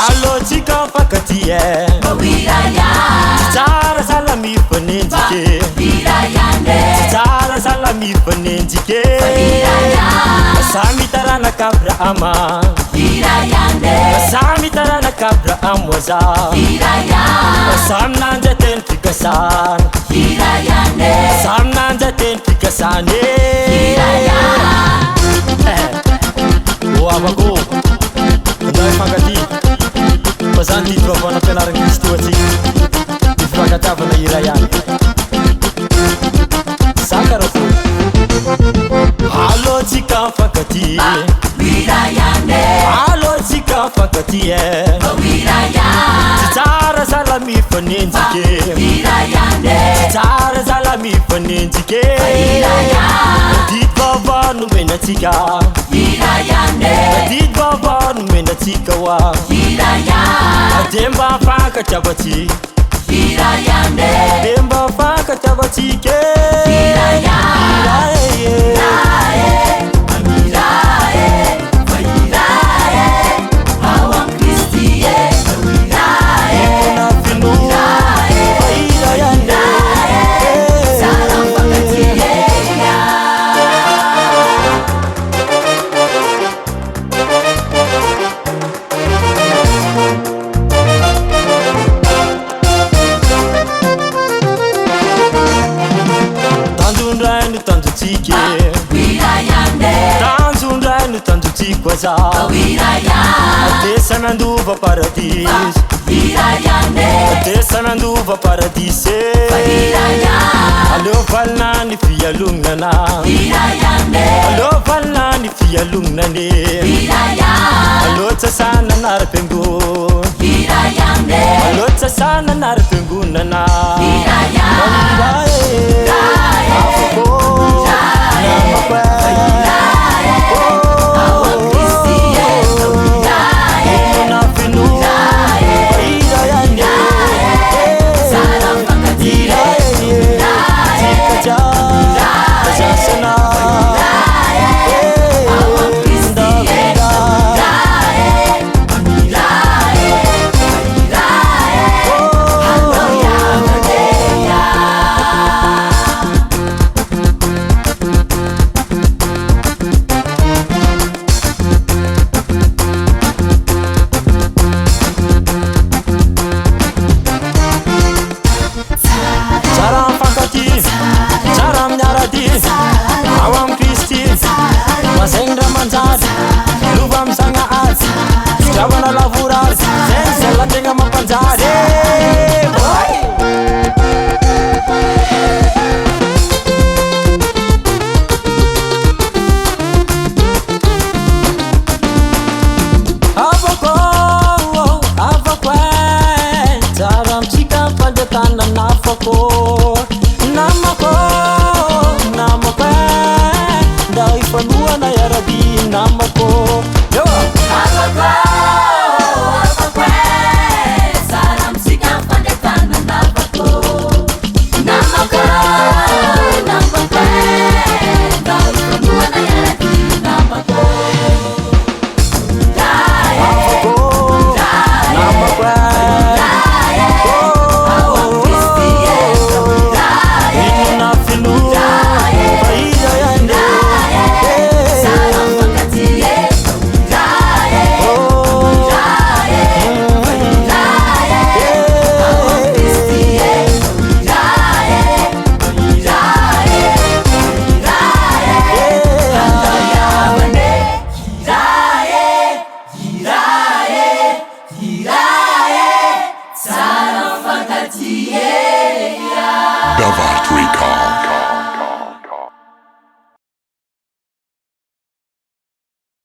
Alotsika fakatie Tsara salami fanenjike Tsara salami fanenjike Sami tarana kabrahama Sami tarana kabraham waza Sam nanjaten fikasan Sam nanjaten fikasane Wabago Ndai fagati Pasanti trofana penarang Kristo ati Ifakatavana irayani Sakarafu Alotsika fakati Alotsika fakati Tsara salami fanenjike Tsara salami fanenjike Ditbaba numenatsika Ditbaba numenatsika wa Demba fakatavati Demba fakatavatike Waza Desa nanduva paradis Desa nanduva paradis Alo valna ni fialungnana Alo valna ni fialungnane Alo tsasana narpengun Alo tsasana narpengunana Awam Kristi Masendra manjad Lubam sangaat Skabana lavurar Sense la tenga mapanjade Avako Avakwen Taram chika padetana nafako Namako Dai panua na yarabi namako Avakwe Saram sikam pandetana navako Namako Dai panua na yarabi namako Dava